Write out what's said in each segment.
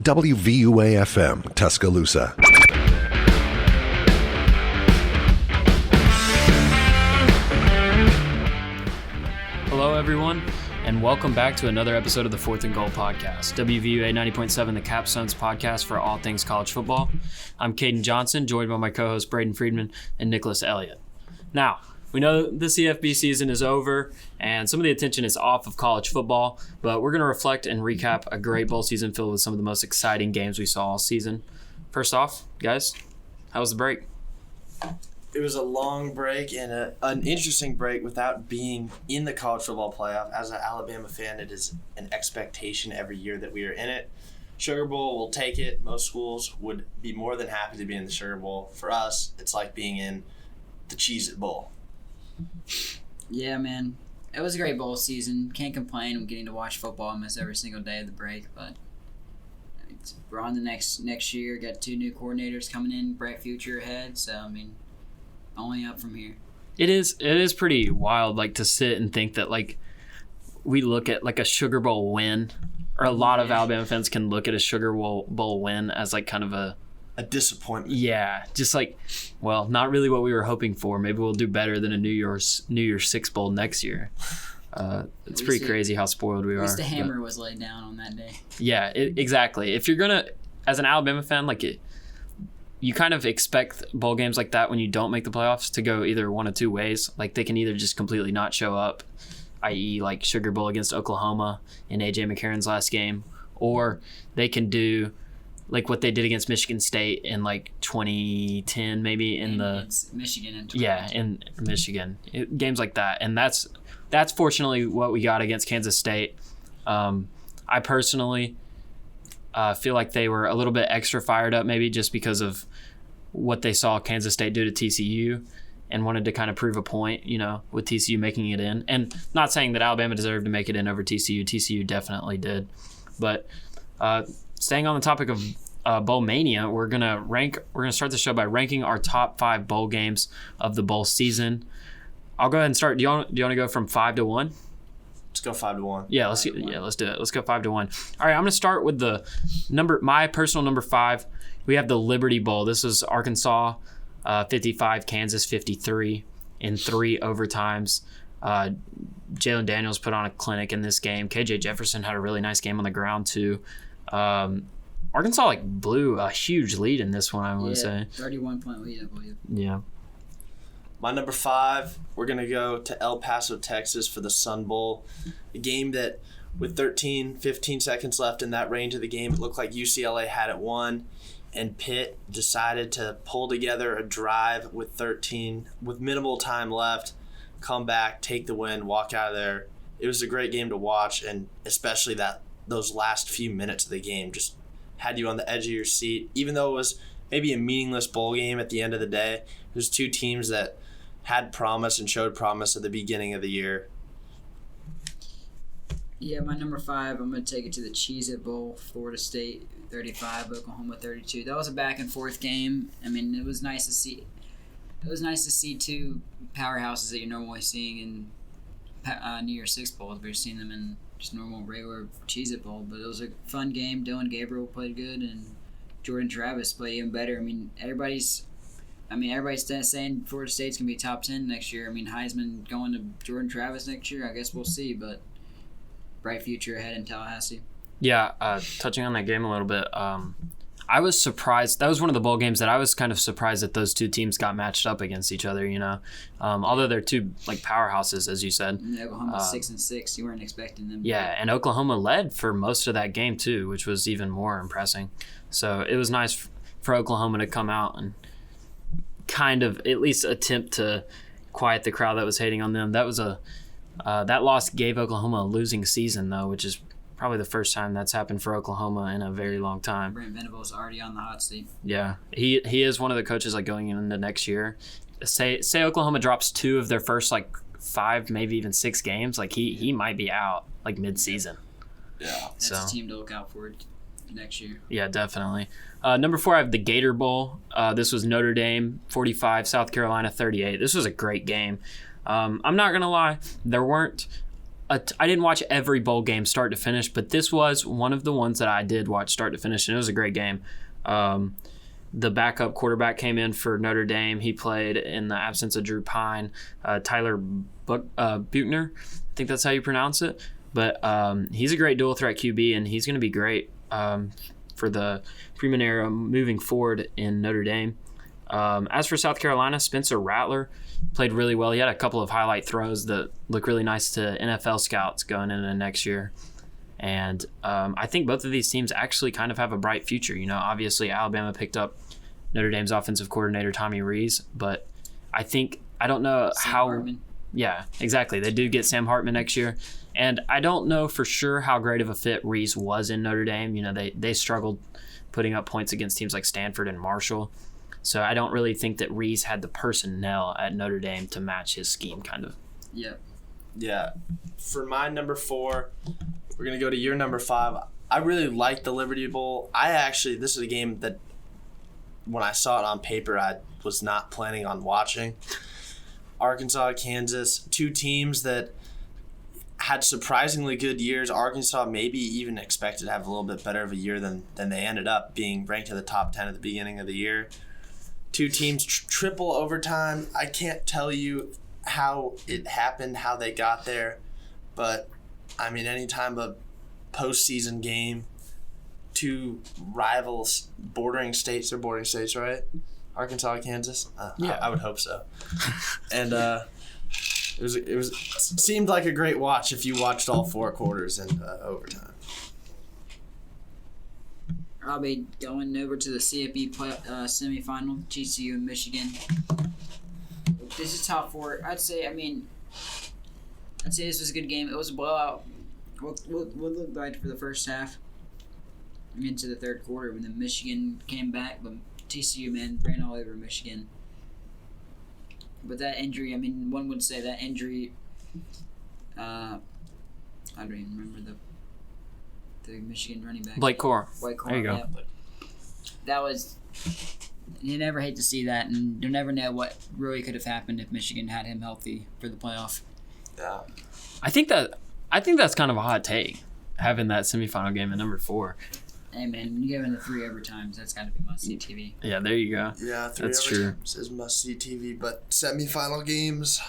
WVUA-FM, Tuscaloosa. Hello, everyone, and welcome back to another episode of the Fourth and Goal podcast, WVUA 90.7, the Capstones podcast for all things college football. I'm Caden Johnson, joined by my co-hosts Braden Freedman and Nicholas Elliot. Now, we know the CFB season is over, and some of the attention is off of college football, but we're going to reflect and recap a great bowl season filled with some of the most exciting games we saw all season. First off, guys, how was the break? It was a long break and an interesting break without being in the college football playoff. As an Alabama fan, it is an expectation every year that we are in it. Sugar Bowl, we'll take it. Most schools would be more than happy to be in the Sugar Bowl. For us, it's like being in the Cheez-It Bowl. Yeah, man. It was a great bowl season. Can't complain. I'm getting to watch football almost every single day of the break, but we're on the next year. Got 2 new coordinators coming in, bright future ahead. So, I mean, only up from here. It is pretty wild, like, to sit and think that, like, we look at, like, a Sugar Bowl win, or a lot of Alabama fans can look at a Sugar Bowl win as, like, kind of a disappointment. Yeah, just like, well, not really what we were hoping for. Maybe we'll do better than a New Year's Six Bowl next year. It's pretty crazy how spoiled we are. At least the hammer was laid down on that day. Yeah, exactly. If you're gonna, as an Alabama fan, like you kind of expect bowl games like that when you don't make the playoffs to go either one of two ways. Like they can either just completely not show up, i.e. like Sugar Bowl against Oklahoma in A.J. McCarron's last game, or they can do like what they did against Michigan State in like 2010, maybe in Michigan in 2010. Yeah, in Michigan. Games like that. And that's fortunately what we got against Kansas State. I personally feel like they were a little bit extra fired up maybe just because of what they saw Kansas State do to TCU and wanted to kind of prove a point, you know, with TCU making it in. And not saying that Alabama deserved to make it in over TCU. TCU definitely did. But staying on the topic of Bowl Mania, we're gonna start the show by ranking our top 5 bowl games of the bowl season. I'll go ahead and start. Do you want to go from 5 to 1? Let's go 5 to 1. Yeah, let's do it. Let's go 5 to 1. All right, I'm gonna start with my personal number 5. We have the Liberty Bowl. This is Arkansas 55, Kansas 53 in 3 overtimes. Jalen Daniels put on a clinic in this game. KJ Jefferson had a really nice game on the ground too. Arkansas like blew a huge lead in this one, I want to say. 31-point lead, I believe. Yeah. My number 5, we're going to go to El Paso, Texas for the Sun Bowl. A game that with 15 seconds left in that range of the game, it looked like UCLA had it won, and Pitt decided to pull together a drive with minimal time left, come back, take the win, walk out of there. It was a great game to watch, and especially those last few minutes of the game just had you on the edge of your seat. Even though it was maybe a meaningless bowl game at the end of the day, there's 2 teams that had promise and showed promise at the beginning of the year. Yeah, my number 5, I'm going to take it to the Cheez-It Bowl, Florida State 35, Oklahoma 32. That was a back and forth game. I mean, it was nice to see 2 powerhouses that you're normally seeing in New Year's Six Bowls. We're seeing them in just normal, regular Cheez-It Bowl. But it was a fun game. Dylan Gabriel played good, and Jordan Travis played even better. I mean, everybody's saying Florida State's going to be top 10 next year. I mean, Heisman going to Jordan Travis next year. I guess we'll see, but bright future ahead in Tallahassee. Yeah, touching on that game a little bit, I was surprised. That was one of the bowl games that I was kind of surprised that those 2 teams got matched up against each other, you know. Although they're 2 like powerhouses, as you said. And Oklahoma 6-6. You weren't expecting them. Yeah, and Oklahoma led for most of that game too, which was even more impressive. So it was nice for Oklahoma to come out and kind of at least attempt to quiet the crowd that was hating on them. That was that loss gave Oklahoma a losing season though, which is probably the first time that's happened for Oklahoma in a very long time. Brent Venables already on the hot seat. Yeah, he is one of the coaches like going into next year. Say Oklahoma drops 2 of their first like 5, maybe even 6 games, like he might be out like mid-season. Yeah, that's a team to look out for next year. Yeah, definitely. Number 4, I have the Gator Bowl. This was Notre Dame 45, South Carolina 38. This was a great game. I'm not gonna lie, there weren't I didn't watch every bowl game start to finish, but this was one of the ones that I did watch start to finish, and it was a great game. The backup quarterback came in for Notre Dame. He played in the absence of Drew Pine. Tyler Buchner, I think that's how you pronounce it. But he's a great dual threat QB, and he's going to be great for the Freeman era moving forward in Notre Dame. As for South Carolina, Spencer Rattler played really well. He had a couple of highlight throws that look really nice to NFL scouts going into next year. And I think both of these teams actually kind of have a bright future. You know, obviously Alabama picked up Notre Dame's offensive coordinator, Tommy Rees, but I don't know how. Hartman. Yeah, exactly. They do get Sam Hartman next year. And I don't know for sure how great of a fit Rees was in Notre Dame. You know, they struggled putting up points against teams like Stanford and Marshall. So I don't really think that Rees had the personnel at Notre Dame to match his scheme, kind of. Yep. Yeah. For my number 4, we're going to go to your number 5. I really like the Liberty Bowl. This is a game that when I saw it on paper, I was not planning on watching. Arkansas, Kansas, 2 teams that had surprisingly good years. Arkansas maybe even expected to have a little bit better of a year than they ended up, being ranked in the top 10 at the beginning of the year. 2 teams triple overtime. I can't tell you how it happened, how they got there, but I mean, anytime a postseason game, 2 rivals, bordering states, right? Arkansas and Kansas. Yeah, I would hope so. And it seemed like a great watch if you watched all 4 quarters and overtime. I'll be going over to the CFP semifinal, TCU and Michigan. This is top 4. I'd say this was a good game. It was a blowout. What looked like for the first half into the third quarter when the Michigan came back, but TCU, man, ran all over Michigan. But that injury, one would say that injury, I don't even remember the Michigan running back. Blake Core. There you go. Yeah, but that was, you never hate to see that, and you never know what really could have happened if Michigan had him healthy for the playoff. Yeah. I think that's kind of a hot take, having that semifinal game at number 4. Hey man, when you give in the 3 overtimes, that's got to be must-see TV. Yeah, there you go. Yeah, 3 that's true. Is must-see TV, but semifinal games.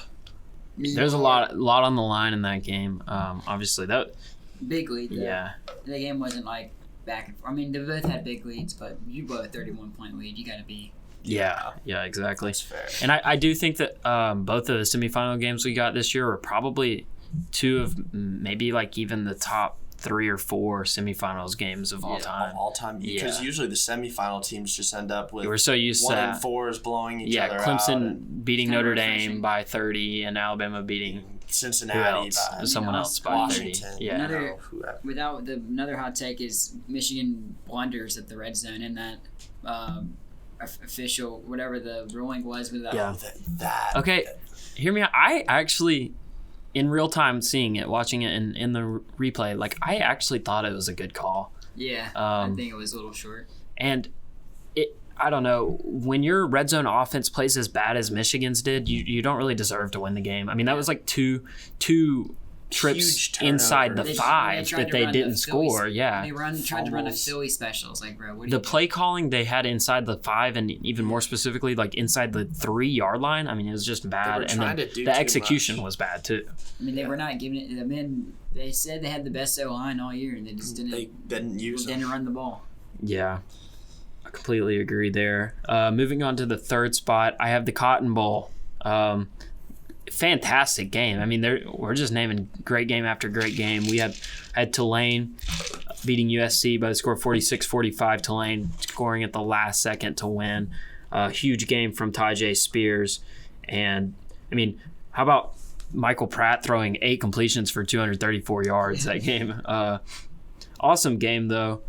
There's a lot on the line in that game. Obviously, that big lead. Though. Yeah. The game wasn't like back and forth. They both had big leads, but you blow a 31-point lead, you got to be. Yeah, exactly. That's fair. And I do think that both of the semifinal games we got this year are probably 2 of maybe like even the top 3 or 4 semifinals games of all time. All time. Because usually the semifinal teams just end up with we're so used 1 to and 4s blowing each other out. Yeah, Clemson beating Notre Dame refreshing. by 30 and Alabama beating Cincinnati by someone else by Washington. 30. Yeah. Another hot take is Michigan blunders at the red zone in that official, whatever the ruling was with that. Yeah. That. Okay, hear me out. I actually, in real time seeing it, watching it in the replay, like I actually thought it was a good call. Yeah, I think it was a little short. And I don't know, when your red zone offense plays as bad as Michigan's did, you don't really deserve to win the game. That was like two trips inside the 5 that they didn't score. Yeah. They tried to run a Philly special. It's like, bro, what are the you play calling they had inside the 5 and even more specifically like inside the 3-yard line, it was just bad. And then the execution was bad too. They were not giving it. They said they had the best O-line all year and they just didn't. They didn't run the ball. Yeah. I completely agree there. Moving on to the 3rd spot, I have the Cotton Bowl. Fantastic game. We're just naming great game after great game. We had Tulane beating USC by the score 46-45. Tulane scoring at the last second to win. Huge game from Tajay Spears. And, how about Michael Pratt throwing 8 completions for 234 yards that game? Awesome game, though.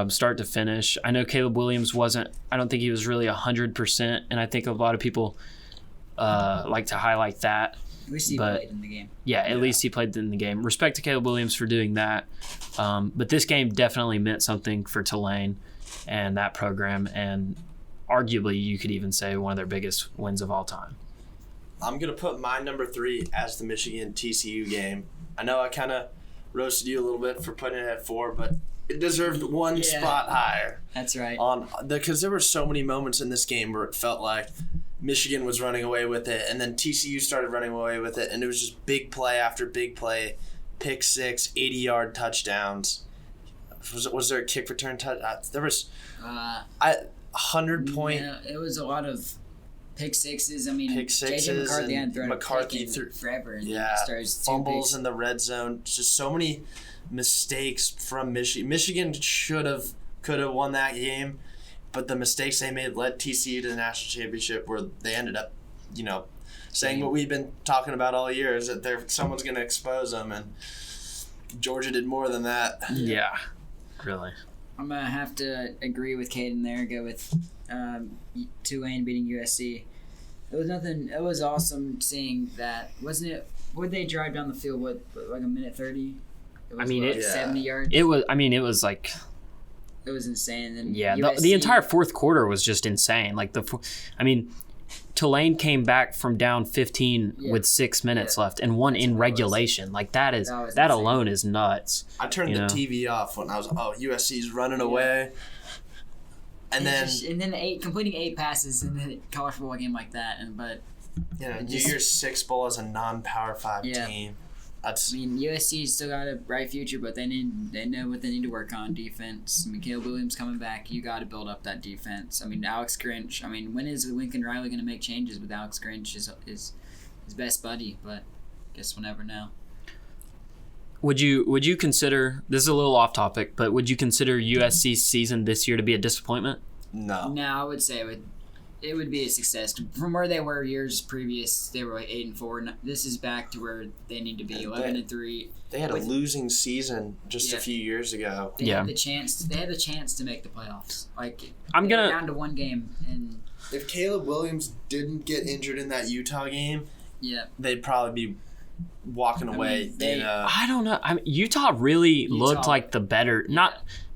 Start to finish. I know Caleb Williams I don't think he was really 100%, and I think a lot of people like to highlight that. At least he played in the game. Yeah, at least he played in the game. Respect to Caleb Williams for doing that. But this game definitely meant something for Tulane and that program, and arguably you could even say one of their biggest wins of all time. I'm going to put my number 3 as the Michigan TCU game. I know I kind of roasted you a little bit for putting it at 4, but it deserved one spot higher. That's right. Because there were so many moments in this game where it felt like Michigan was running away with it, and then TCU started running away with it, and it was just big play after big play, pick six, 80-yard touchdowns. Was there a kick return touch? There was 100-point. Yeah, it was a lot of pick sixes. I mean, JJ McCarthy hadn't thrown McCarthy threw forever. And fumbles in the red zone. Just so many mistakes from Michigan. Michigan could have won that game, but the mistakes they made led TCU to the national championship, where they ended up, saying what we've been talking about all year, is that someone's going to expose them, and Georgia did more than that. Yeah, really. I'm going to have to agree with Caden there, go with Tulane beating USC. It was nothing. It was awesome seeing that. Wasn't it? Would they drive down the field, like a minute 30? It was, 70 yards? It was like... It was insane. And the entire fourth quarter was just insane. Like Tulane came back from down 15 with 6 minutes left and won in regulation. Like that alone is nuts. I turned the TV off when I was USC's running away. And then completing 8 passes in a college football game like that, New Year's Six Bowl as a non-Power 5 team. USC's still got a bright future, but they know what they need to work on defense. Caleb Williams coming back, you got to build up that defense. Alex Grinch. When is Lincoln Riley going to make changes with Alex Grinch? His best buddy, but guess we'll never know. Would you consider, this is a little off topic, but would you consider USC's season this year to be a disappointment? No. No, I would say it would be a success. From where they were years previous, they were like 8-4. This is back to where they need to be, 11-3. They had a losing season just a few years ago. They had the chance to make the playoffs. I'm gonna down to one game, and if Caleb Williams didn't get injured in that Utah game, they'd probably be walking away. I don't know. Utah really looked like the better.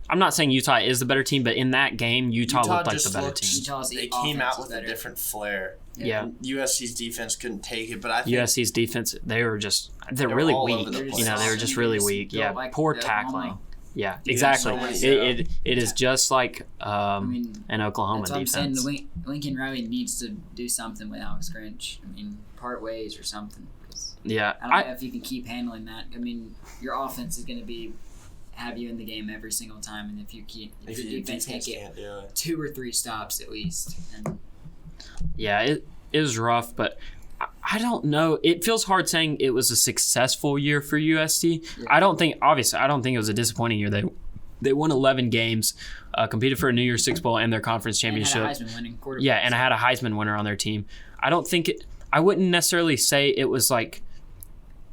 I'm not saying Utah is the better team, but in that game, Utah looked like the better team. They came out with a different flair. Yeah. USC's defense couldn't take it, but I think USC's defense, they're really weak. They were just really weak. Yeah, poor tackling. Yeah, exactly. It is just like an Oklahoma defense. I'm saying Lincoln Riley needs to do something with Alex Grinch. Part ways or something. Yeah. I don't know if you can keep handling that. Your offense is going to have you in the game every single time, and if your defense can't get 2 or 3 stops at least. It was rough, but I don't know. It feels hard saying it was a successful year for USC. Yeah. I don't think it was a disappointing year. They won 11 games, competed for a New Year's Six Bowl and their conference championship. And had a Heisman-winning quarterback. Yeah, and I had a Heisman winner on their team. I wouldn't necessarily say it was like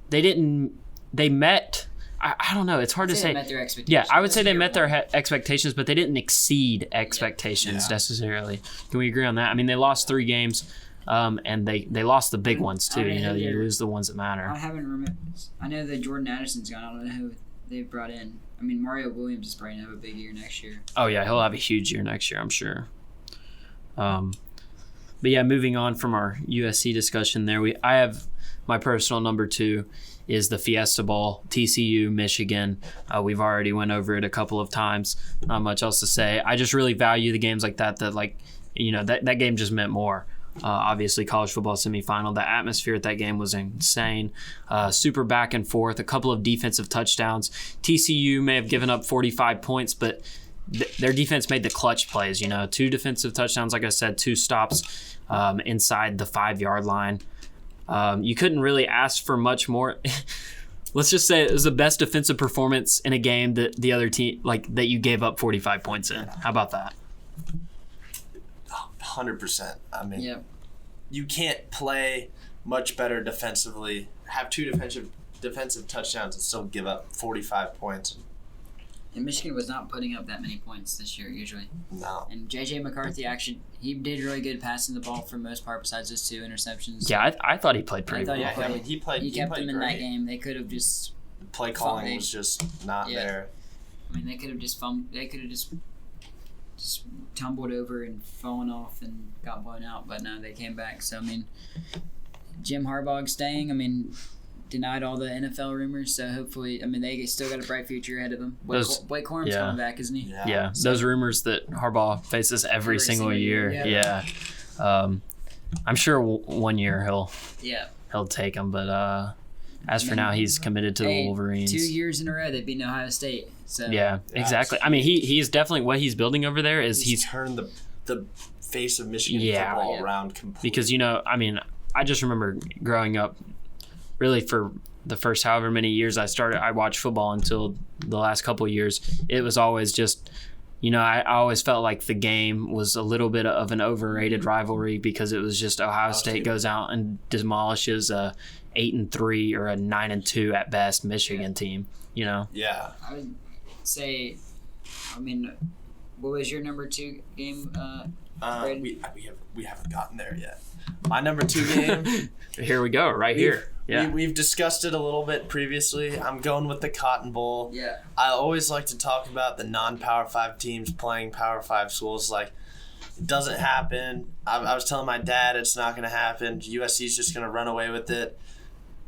they met. I don't know. It's hard to say. They met their expectations. Yeah, I would say they met their expectations, but they didn't exceed expectations necessarily. Can we agree on that? They lost 3 games, and they lost the big ones too. You lose the ones that matter. I know that Jordan Addison's gone. I don't know who they've brought in. Mario Williams is probably going to have a big year next year. Oh yeah, he'll have a huge year next year, I'm sure. But yeah, moving on from our USC discussion there, I have my personal number 2 is the Fiesta Bowl, TCU, Michigan. We've already went over it a couple of times. Not much else to say. I just really value the games like that that game just meant more. Obviously, college football semifinal, the atmosphere at that game was insane. Super back and forth, a couple of defensive touchdowns. TCU may have given up 45 points, but their defense made the clutch plays. 2 defensive touchdowns, like I said, 2 stops inside the 5-yard line. You couldn't really ask for much more. Let's just say it was the best defensive performance in a game that the other team, that you gave up 45 points in. How about that? 100%. You can't play much better defensively, have 2 defensive touchdowns and still give up 45 points. And Michigan was not putting up that many points this year, usually. No. And JJ McCarthy he did really good passing the ball for the most part, besides those 2 interceptions. Yeah, I thought he played pretty well. He kept them in great. that game. They could have just. The play calling was just not there. They could have just just tumbled over and fallen off and got blown out, but no, they came back. So Jim Harbaugh staying. denied all the NFL rumors, so hopefully, I mean, they still got a bright future ahead of them. Blake Corum's coming back, isn't he? Yeah. Those rumors that Harbaugh faces every single year. Yeah. I'm sure one year he'll take them, but as for now, he's committed to the Wolverines. 2 years in a row they've beaten Ohio State. So yeah, exactly. I mean, he's definitely what he's building over there is he's turned the face of Michigan football around completely. Because I mean, I just remember growing up, really for the first however many years I watched football until the last couple of years. It was always just, I always felt like the game was a little bit of an overrated rivalry because it was just Ohio State goes out and demolishes a 8-3 or a 9-2 at best Michigan team. Yeah. I would say, I mean, what was your number 2 game? We haven't gotten there yet. My number 2 game. Here we go, here. Yeah. We've discussed it a little bit previously. I'm going with the Cotton Bowl. Yeah. I always like to talk about the non-Power 5 teams playing Power 5 schools. Like, it doesn't happen. I was telling my dad it's not going to happen. USC's just going to run away with it.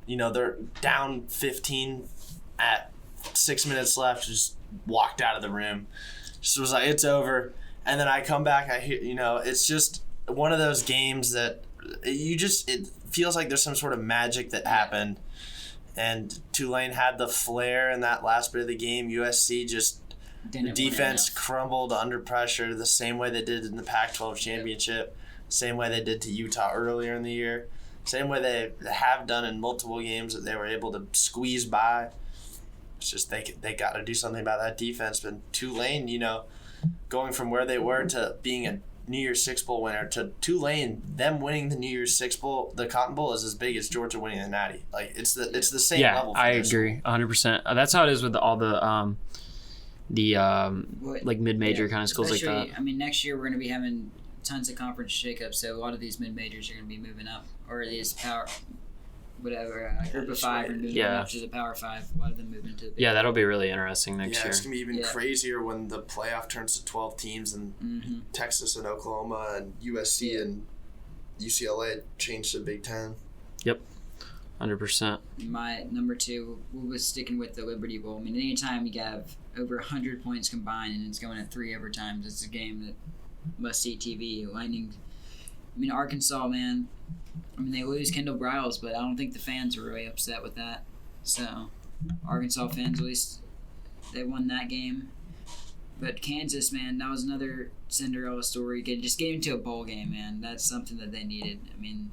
They're down 15 at 6 minutes left, just walked out of the room. Just was like, it's over. And then I come back, I hear, it's just one of those games that it feels like there's some sort of magic that happened. And Tulane had the flair in that last bit of the game. USC the defense crumbled under pressure the same way they did in the Pac-12 championship, same way they did to Utah earlier in the year, same way they have done in multiple games that they were able to squeeze by. It's just they got to do something about that defense. But Tulane, going from where they were to being a New Year's Six Bowl winner to Tulane, them winning the New Year's Six Bowl, the Cotton Bowl is as big as Georgia winning the Natty. Like it's the same level. I agree, 100%. That's how it is with all the like mid-major kind of schools like that. I mean, next year we're going to be having tons of conference shakeups, so a lot of these mid-majors are going to be moving up, or these power. Group of 5 are moving up to the Power 5. A lot of them moving to the big that'll be really interesting next year. It's going to be even crazier when the playoff turns to 12 teams and Texas and Oklahoma and USC and UCLA change to Big Ten. Yep, 100%. My number 2 was sticking with the Liberty Bowl. I mean, anytime you have over 100 points combined and it's going at 3 overtimes, it's a game that must-see TV. Lightning. I mean, Arkansas, man. I mean, they lose Kendall Briles, but I don't think the fans are really upset with that. So, Arkansas fans, at least, they won that game. But Kansas, man, that was another Cinderella story. Just getting to a bowl game, man. That's something that they needed. I mean,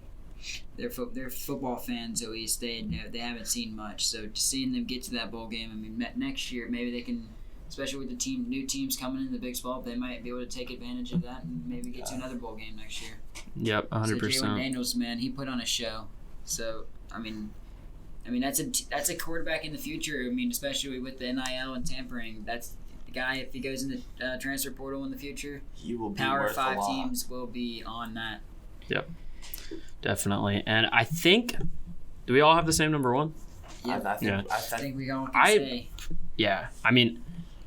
they're football fans, at least. They haven't seen much. So, just seeing them get to that bowl game, I mean, next year, maybe they can, especially with the new teams coming in the Big 12, they might be able to take advantage of that and maybe get to another bowl game next year. Yep, 100%. So Jalen Daniels, man, he put on a show. So I mean, that's a quarterback in the future. I mean, especially with the NIL and tampering, that's the guy. If he goes in the transfer portal in the future, he will be Power worth 5 a lot. teams will be on that. Yep, definitely. And I think, do we all have the same number 1? Yep. I I think we all can say. Yeah, I mean,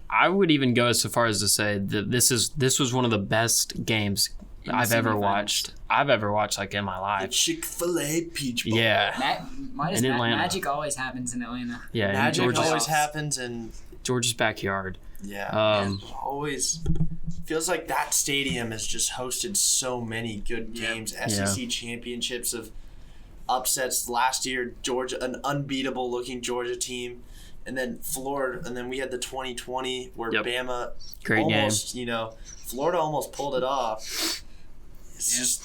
I would even go so far as to say that this was one of the best games I've ever watched. Like in my life. The Chick-fil-A Peach Bowl. Yeah. In Atlanta. Magic always happens in Atlanta. Yeah, Magic always happens in Georgia's backyard. Yeah. Always feels like that stadium has just hosted so many good games. SEC championships of upsets last year. Georgia, an unbeatable looking Georgia team. And then Florida, and then we had the 2020 where Bama almost, Florida almost pulled it off. It's just,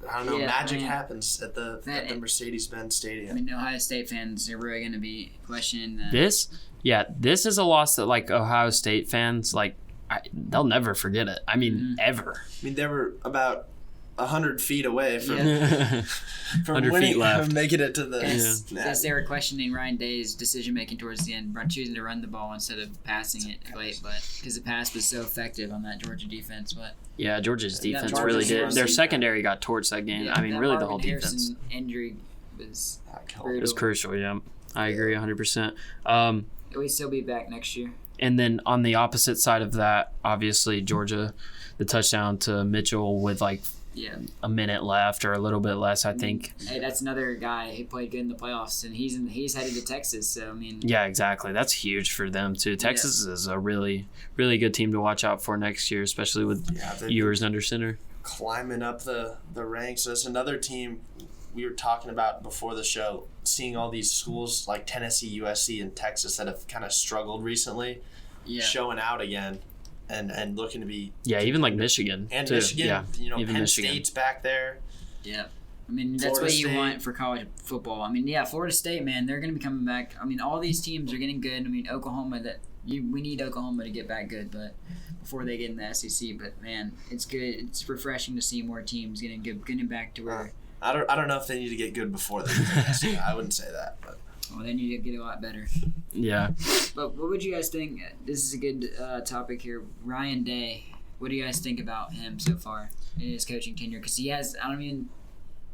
I don't know, magic happens at the Mercedes-Benz Stadium. I mean, Ohio State fans are really going to be questioning that. This is a loss that, like, Ohio State fans, like, they'll never forget it. I mean, ever. I mean, they were about 100 feet away from 100 winning, feet left. from making it to the Because they were questioning Ryan Day's decision making towards the end, choosing to run the ball instead of passing it late, but because the pass was so effective on that Georgia defense. But yeah, Georgia's defense really did. Their secondary got torched that game. I mean, really, the whole defense. Injury was It was crucial. Yeah, I agree 100%. He'll be back next year. And then on the opposite side of that, obviously Georgia, the touchdown to Mitchell with like a minute left or a little bit less, I think. Hey, that's another guy who played good in the playoffs, and he's headed to Texas. So I mean, yeah, exactly. That's huge for them too. Texas is a really, really good team to watch out for next year, especially with Ewers under center. Climbing up the ranks. That's another team we were talking about before the show. Seeing all these schools like Tennessee, USC, and Texas that have kind of struggled recently, showing out again. And looking to be even like Michigan and too. Michigan, even Penn Michigan. State's back there. Yeah, I mean that's Florida what you State. want for college football. I mean, Florida State, man, they're going to be coming back. I mean, all these teams are getting good. I mean, Oklahoma, we need Oklahoma to get back good, but before they get in the SEC. But man, it's good. It's refreshing to see more teams getting back to where. I don't know if they need to get good before they get to the SEC. I wouldn't say that, but. Well, they need to get a lot better. Yeah. But what would you guys think? This is a good topic here. Ryan Day. What do you guys think about him so far in his coaching tenure? Because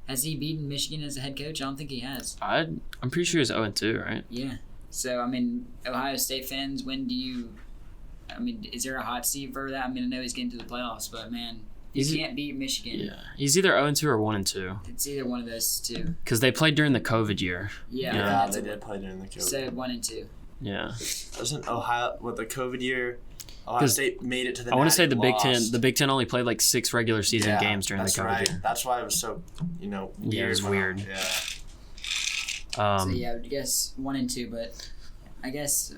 has he beaten Michigan as a head coach? I don't think he has. I'm pretty sure he's 0-2, right? Yeah. So, I mean, Ohio State fans, is there a hot seat for that? I mean, I know he's getting to the playoffs, but man, he can't beat Michigan. Yeah. He's either 0-2 or 1-2. It's either one of those two. Because they played during the COVID year. Yeah, they did play during the COVID. So 1-2. Yeah. Doesn't Ohio with the COVID year? Ohio State made it to the. I want to say the Big Ten. lost. The Big Ten only played like 6 regular season games during the COVID year. That's why it was so weird. Yeah, it was weird. Yeah. So I would guess 1-2, but I guess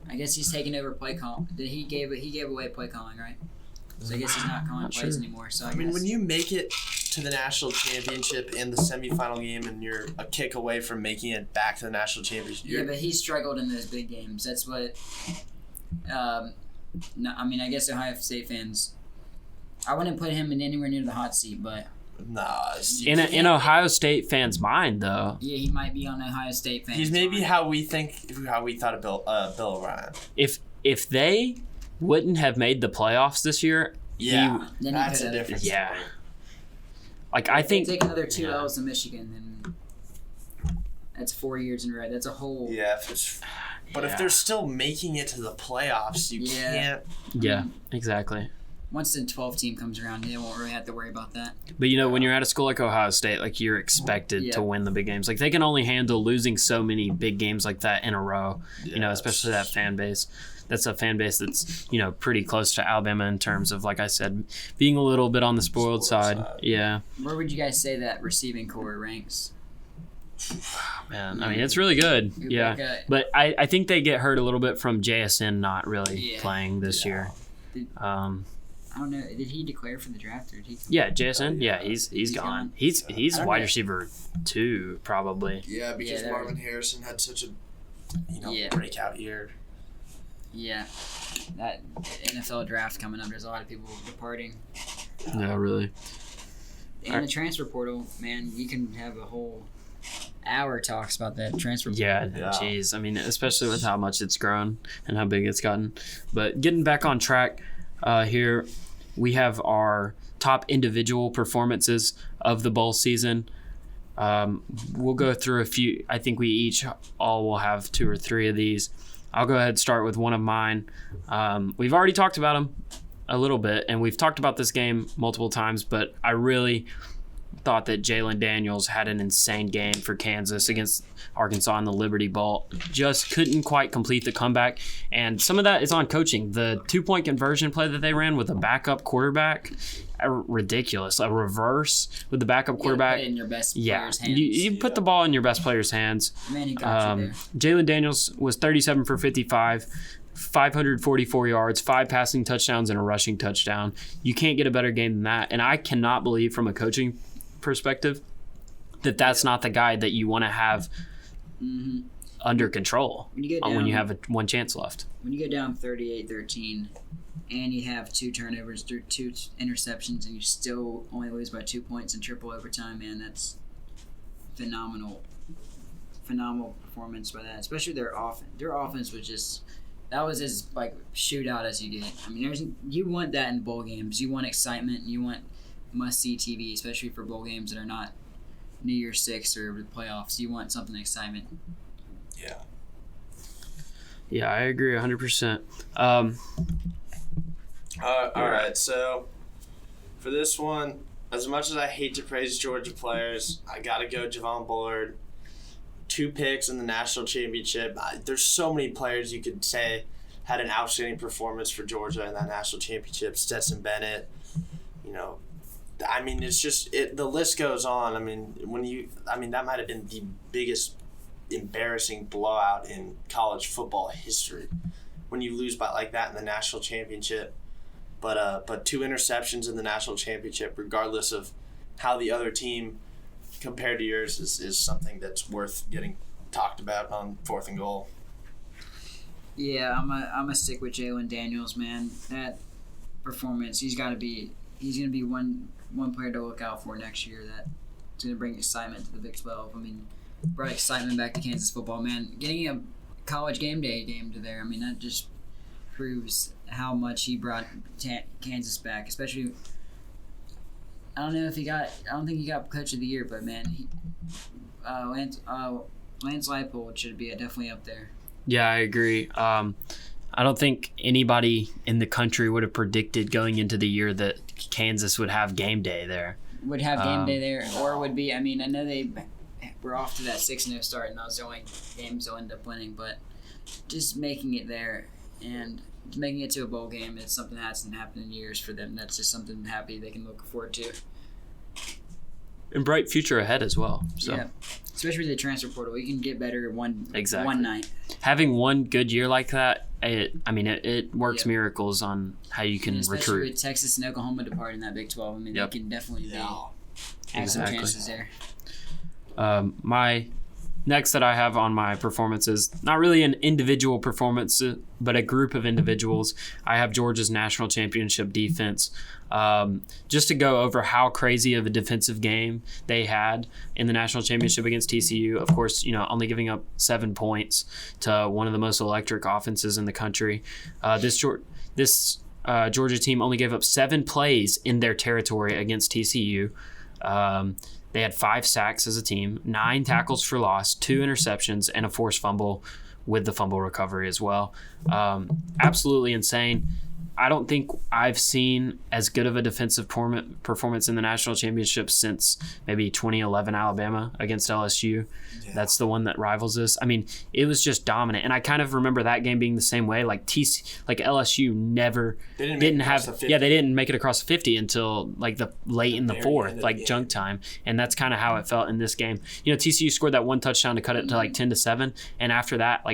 he's taking over play call. He gave away play calling, right? So I guess he's not calling plays anymore. So I mean, when you make it to the national championship in the semifinal game and you're a kick away from making it back to the national championship. Yeah, but he struggled in those big games. That's what. No, I mean, I guess Ohio State fans. I wouldn't put him in anywhere near the hot seat, but. Nah. In Ohio State fans' mind, though. Yeah, he might be on Ohio State fans. He's maybe how we thought of Bill O'Brien. If they wouldn't have made the playoffs this year, that's a difference. Yeah. Like I think take another 2 L's to Michigan, then that's 4 years in a row. That's a whole. Yeah, if they're still making it to the playoffs, you can't. Yeah, exactly. Once the 12 team comes around, they won't really have to worry about that. But when you're at a school like Ohio State, like you're expected to win the big games. Like they can only handle losing so many big games like that in a row. Especially that fan base. That's a fan base that's pretty close to Alabama in terms of, like I said, being a little bit on the spoiled side. Yeah. Where would you guys say that receiving core ranks? Man, I mean, it's really good. Yeah. But I think they get hurt a little bit from JSN not really playing this year. I don't know. Did he declare for the draft or did he? Yeah, JSN. Yeah, he's gone. He's wide receiver 2 probably. Yeah, because Marvin Harrison had such a breakout year. Yeah, that NFL draft coming up. There's a lot of people departing. Yeah, really. And the transfer portal, man, you can have a whole hour talks about that transfer portal. Yeah, jeez. I mean, especially with how much it's grown and how big it's gotten. But getting back on track here, we have our top individual performances of the bowl season. We'll go through a few. I think we all will have 2 or 3 of these. I'll go ahead and start with one of mine. We've already talked about them a little bit, and we've talked about this game multiple times, but I really thought that Jalen Daniels had an insane game for Kansas against Arkansas in the Liberty Bowl. Just couldn't quite complete the comeback, and some of that is on coaching. The 2-point conversion play that they ran with a backup quarterback, ridiculous. A reverse with the backup quarterback. Put it in your best player's hands. You put the ball in your best player's hands. Man, he got you there. Jalen Daniels was 37 for 55. 544 yards, 5 passing touchdowns, and a rushing touchdown. You can't get a better game than that. And I cannot believe from a coaching perspective that's not the guy that you want to have under control when you have one chance left. When you go down 38-13 and you have 2 turnovers, 2 interceptions, and you still only lose by 2 points in triple overtime, man, that's phenomenal performance by that. Especially their offense. Their offense was just... That was as shootout as you get. I mean, you want that in bowl games. You want excitement. You want must-see TV, especially for bowl games that are not New Year's 6 or the playoffs. You want something excitement. Yeah. Yeah, I agree 100%. All right, so For this one, as much as I hate to praise Georgia players, I got to go Javon Bullard. 2 picks in the national championship. There's so many players you could say had an outstanding performance for Georgia in that national championship. Stetson Bennett, it's just the list goes on. That might have been the biggest embarrassing blowout in college football history when you lose by like that in the national championship. But 2 interceptions in the national championship, regardless of how the other team compared to yours, is something that's worth getting talked about on 4th and goal. Yeah, I'm a stick with Jalen Daniels, man. That performance, he's gonna be one player to look out for next year. That's gonna bring excitement to the Big 12. Brought excitement back to Kansas football, man. Getting a college game day game to there, that just proves how much he brought Kansas back. Especially, I don't think he got Coach of the Year, but man, Lance Leipold should be definitely up there. Yeah, I agree. I don't think anybody in the country would have predicted going into the year that Kansas would have game day there. Or would be. I know they were off to that 6-0 start, and that was the only games they'll end up winning. But just making it there and making it to a bowl game is something that hasn't happened in years for them. That's just something happy they can look forward to. And bright future ahead as well. So. Yeah, especially with the transfer portal, you can get better one night. Having one good year like that, it works miracles on how you can especially recruit. With Texas and Oklahoma departing that Big 12, they can definitely have some chances there. My next that I have on my performances, not really an individual performance, but a group of individuals. I have Georgia's national championship defense. Just to go over how crazy of a defensive game they had in the national championship against TCU. Of course, only giving up 7 points to one of the most electric offenses in the country. This Georgia team only gave up 7 plays in their territory against TCU. They had 5 sacks as a team, 9 tackles for loss, 2 interceptions, and a forced fumble with the fumble recovery as well. Absolutely insane. I don't think I've seen as good of a defensive performance in the national championship since maybe 2011 Alabama against LSU. Yeah. That's the one that rivals this. It was just dominant, and I kind of remember that game being the same way. Like LSU never didn't have. Yeah, they didn't make it across the 50 until like the late in the fourth, like junk time, and that's kind of how it felt in this game. TCU scored that 1 touchdown to cut it to like 10-7, and after that,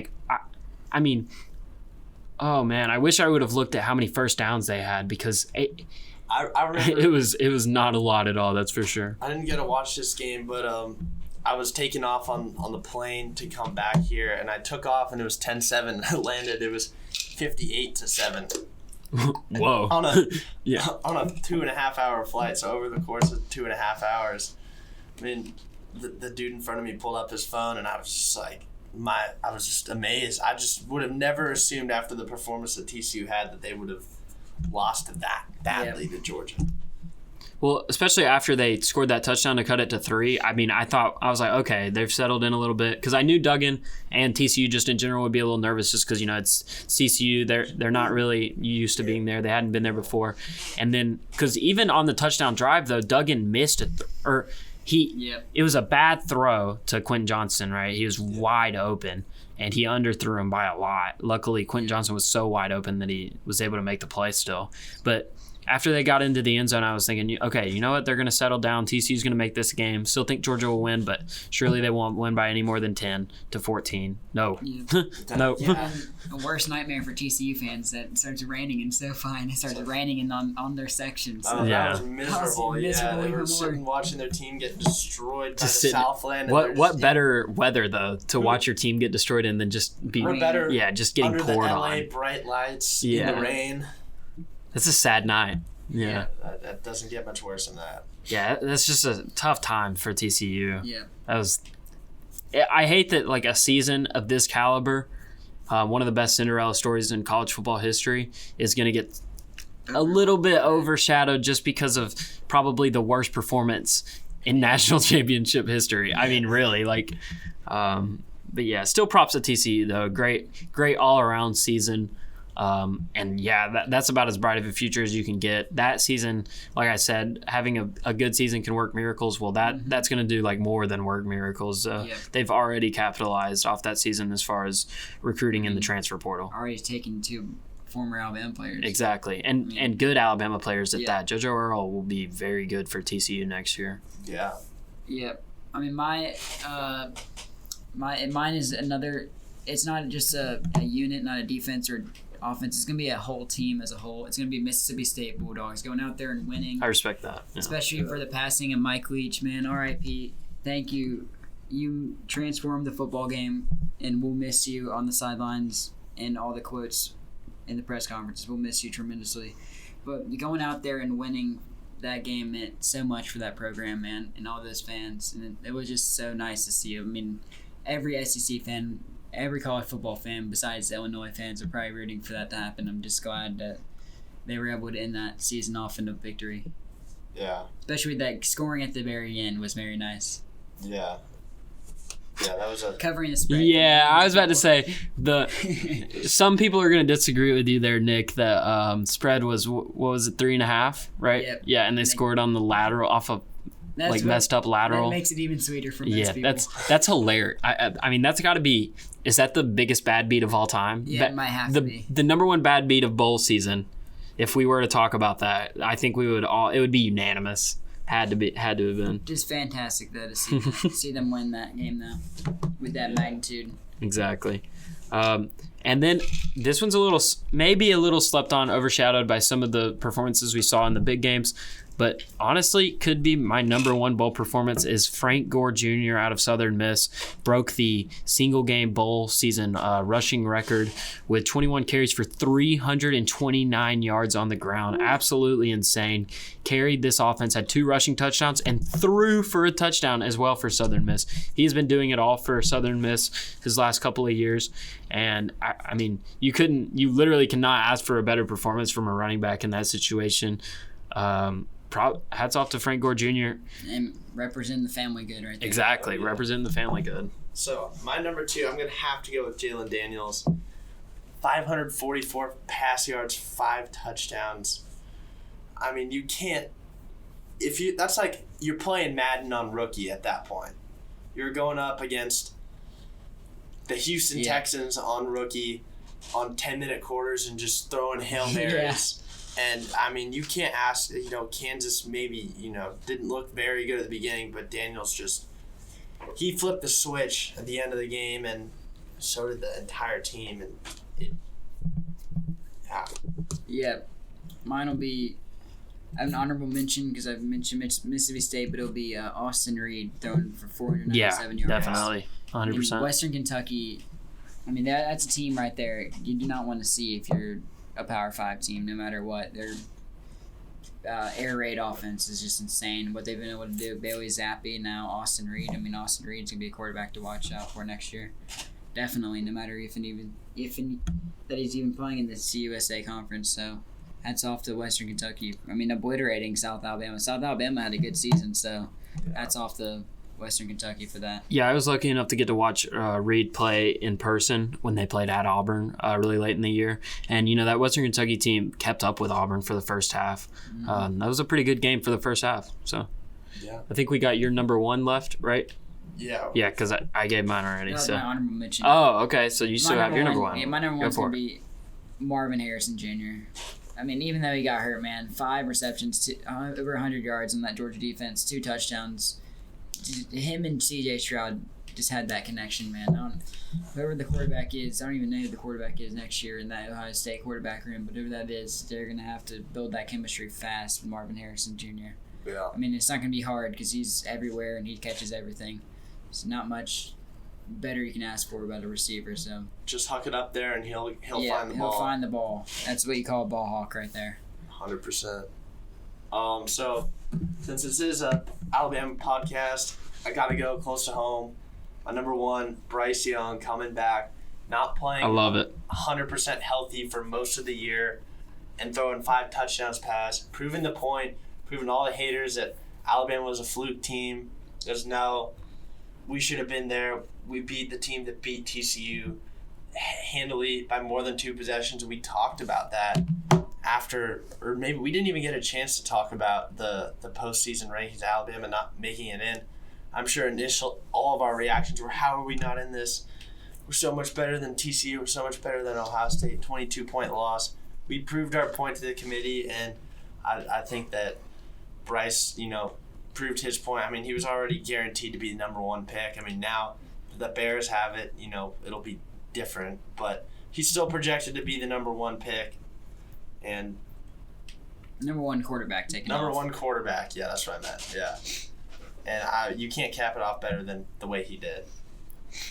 oh man, I wish I would have looked at how many first downs they had because I remember it was not a lot at all. That's for sure. I didn't get to watch this game, but I was taking off on the plane to come back here, and I took off, and it was 10-7. I landed. It was 58-7. Whoa! on a 2.5 hour flight. So over the course of 2.5 hours, the dude in front of me pulled up his phone, and I was just like. I was just amazed. I just would have never assumed after the performance that TCU had that they would have lost that badly to Georgia. Well, especially after they scored that touchdown to cut it to 3. I was like, okay, they've settled in a little bit because I knew Duggan and TCU just in general would be a little nervous just because it's TCU. They're not really used to being there. They hadn't been there before, and then because even on the touchdown drive though, Duggan missed it was a bad throw to Quentin Johnson, right? He was wide open, and he underthrew him by a lot. Luckily, Quentin Johnson was so wide open that he was able to make the play still. But after they got into the end zone, I was thinking, okay, you know what? They're going to settle down. TCU's going to make this game. Still think Georgia will win, but surely they won't win by any more than 10-14. No. Yeah. No. Yeah, a worst nightmare for TCU fans that it starts raining in SoFi and it starts raining on their sections. So. That was miserable. They were sitting watching their team get destroyed by the Southland. What better weather, though, to watch your team get destroyed in than just be just getting under poured the LA on. Bright lights in the rain. That's a sad night. Yeah. That doesn't get much worse than that. Yeah, that's just a tough time for TCU. Yeah. I hate that a season of this caliber, one of the best Cinderella stories in college football history, is going to get a little bit overshadowed just because of probably the worst performance in national championship history. Really, but yeah, still props to TCU though. Great all around season. And yeah, that's about as bright of a future as you can get. That season, like I said, having a good season can work miracles. Well, that's going to do like more than work miracles. They've already capitalized off that season as far as recruiting in the transfer portal. Already taken 2 former Alabama players. Exactly, and good Alabama players at that. JoJo Earl will be very good for TCU next year. Yeah. Yeah. I mean, mine is another. It's not just a unit, not a defense or offense. It's going to be a whole team as a whole. It's going to be Mississippi State Bulldogs going out there and winning. I respect that. Yeah. Especially for the passing of Mike Leach, man. R.I.P. Thank you. You transformed the football game, and we'll miss you on the sidelines and all the quotes in the press conferences. We'll miss you tremendously. But going out there and winning that game meant so much for that program, man, and all those fans. And it was just so nice to see. I mean, every SEC fan, every college football fan besides the Illinois fans are probably rooting for that to happen. I'm just glad that they were able to end that season off in a victory. Yeah. Especially with that scoring at the very end was very nice. Yeah. Yeah, that was a covering the spread. Yeah, I was about to say some people are going to disagree with you there, Nick. The spread was what was it, 3.5, right? Yep. Yeah, and they scored on the lateral off of messed up lateral. That makes it even sweeter for most people. Yeah, that's hilarious. I mean, that's got to be. Is that the biggest bad beat of all time? Yeah, it might have to be. The number one bad beat of bowl season. If we were to talk about that, I think we would all. It would be unanimous. Had to have been. Just fantastic though to see them win that game though, with that magnitude. Exactly. And then this one's maybe a little slept on, overshadowed by some of the performances we saw in the big games. But honestly, could be my number one bowl performance is Frank Gore Jr. out of Southern Miss. Broke the single-game bowl season rushing record with 21 carries for 329 yards on the ground. Absolutely insane. Carried this offense, had 2 rushing touchdowns, and threw for a touchdown as well for Southern Miss. He's been doing it all for Southern Miss his last couple of years. And, I mean, you literally cannot ask for a better performance from a running back in that situation. Hats off to Frank Gore Jr. And representing the family good right there. Exactly, representing the family good. So, my number 2, I'm going to have to go with Jalen Daniels. 544 pass yards, 5 touchdowns. I mean, you can't... That's like you're playing Madden on rookie at that point. You're going up against the Houston Texans on rookie on 10-minute quarters and just throwing Hail Marys. And, I mean, you can't ask, Kansas maybe, didn't look very good at the beginning, but Daniels he flipped the switch at the end of the game, and so did the entire team. And Yeah. Mine will be, I have an honorable mention because I've mentioned Mississippi State, but it'll be Austin Reed throwing for 497 yards. Yeah, definitely. 100%. In Western Kentucky, I mean, that's a team right there you do not want to see if you're a Power 5 team, no matter what. Their air raid offense is just insane. What they've been able to do, Bailey Zappi, now Austin Reed. I mean, Austin Reed's going to be a quarterback to watch out for next year. Definitely, no matter if that he's even playing in the CUSA conference. So, hats off to Western Kentucky. I mean, obliterating South Alabama. South Alabama had a good season, so hats off to Western Kentucky for that. Yeah, I was lucky enough to get to watch Reed play in person when they played at Auburn really late in the year. And, that Western Kentucky team kept up with Auburn for the first half. Mm-hmm. That was a pretty good game for the first half. So yeah. I think we got your number 1 left, right? Yeah. Yeah, because I gave mine already. That was so. my honorable mention. Oh, okay. So you still have your number 1. Yeah, my number 1's going to be Marvin Harrison Jr. I mean, even though he got hurt, man, 5 receptions, over 100 yards on that Georgia defense, 2 touchdowns. Him and C.J. Stroud just had that connection, man. Whoever the quarterback is, I don't even know who the quarterback is next year in that Ohio State quarterback room, but whoever that is, they're going to have to build that chemistry fast with Marvin Harrison Jr. Yeah. I mean, it's not going to be hard because he's everywhere and he catches everything. It's not much better you can ask for about a receiver. So just huck it up there and he'll find the ball. He'll find the ball. That's what you call a ball hawk right there. 100%. So since this is a Alabama podcast, I gotta go close to home. My number 1, Bryce Young, coming back, not playing. I love it. 100% healthy for most of the year, and throwing 5 touchdowns pass, proving the point, proving all the haters that Alabama was a fluke team. There's no, we should have been there. We beat the team that beat TCU, handily by more than 2 possessions. We talked about that after, or maybe we didn't even get a chance to talk about the postseason rankings of Alabama not making it in. I'm sure all of our reactions were, how are we not in this? We're so much better than TCU. We're so much better than Ohio State. 22-point loss. We proved our point to the committee, and I think that Bryce, proved his point. I mean, he was already guaranteed to be the number 1 pick. I mean, now the Bears have it, it'll be different, but he's still projected to be the number 1 pick. And number 1 quarterback taken number off. 1 quarterback. Yeah, that's what I meant. Yeah. And you can't cap it off better than the way he did.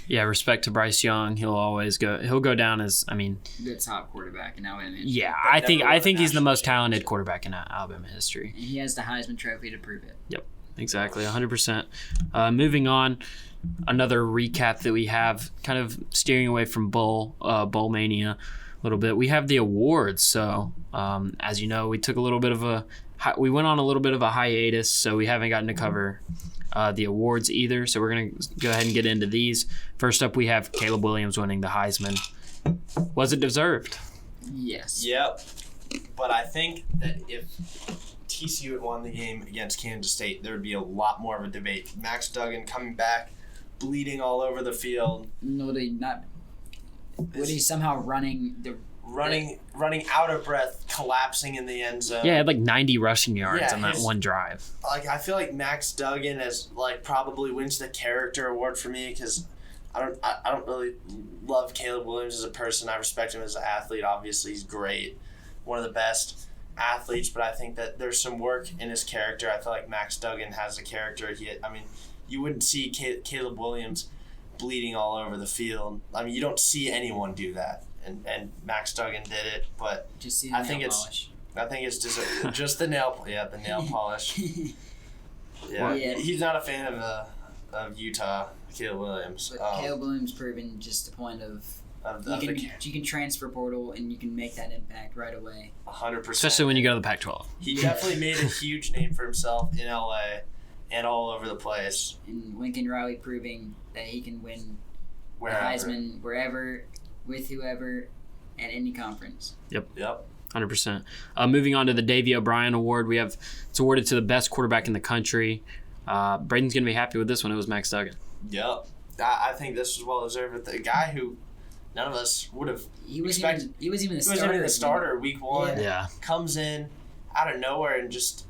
Yeah, respect to Bryce Young. He'll go down as, the top quarterback in Alabama history. Yeah, I think he's the most talented quarterback in Alabama history. And he has the Heisman Trophy to prove it. Yep, exactly, 100%. Moving on, another recap that we have, kind of steering away from bowl mania a little bit. We have the awards. So, as you know, we went on a little bit of a hiatus, so we haven't gotten to cover the awards either. So we're going to go ahead and get into these. First up, we have Caleb Williams winning the Heisman. Was it deserved? Yes. Yep. But I think that if TCU had won the game against Kansas State, there would be a lot more of a debate. Max Duggan coming back, bleeding all over the field. No, would he somehow running out of breath, collapsing in the end zone? Yeah, he had like 90 rushing yards on that one drive. I feel like Max Duggan probably wins the character award for me, because I don't really love Caleb Williams as a person. I respect him as an athlete. Obviously, he's great, one of the best athletes. But I think that there's some work in his character. I feel like Max Duggan has a character. You wouldn't see Caleb Williams bleeding all over the field. You don't see anyone do that. And Max Duggan did it, but just see the nail polish. I think it's just the nail polish. Yeah. He's not a fan of Utah, Caleb Williams. But Caleb Williams proven just the point of you can transfer portal and you can make that impact right away. 100%. Especially when you go to the Pac-12. He definitely made a huge name for himself in LA and all over the place. And Lincoln Riley proving that he can win wherever. Heisman wherever, with whoever, at any conference. Yep. 100%. Moving on to the Davey O'Brien Award, it's awarded to the best quarterback in the country. Braden's going to be happy with this one. It was Max Duggan. Yep. I think this was well deserved. The guy who none of us would have expected. He was even the starter week 1. Yeah. Comes in out of nowhere and just,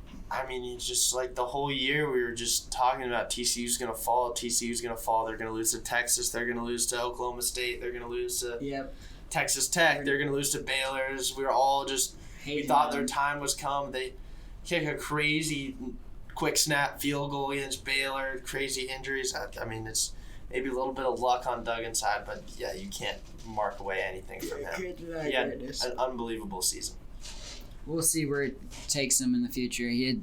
it's just like the whole year we were just talking about TCU's going to fall. They're going to lose to Texas. They're going to lose to Oklahoma State. They're going to lose to Texas Tech. They're going to lose to Baylor. We were all just, we thought their time was come. They kick a crazy quick snap field goal against Baylor, crazy injuries. It's maybe a little bit of luck on Duggan's side, but yeah, you can't mark away anything from him. He had an unbelievable season. We'll see where it takes him in the future. I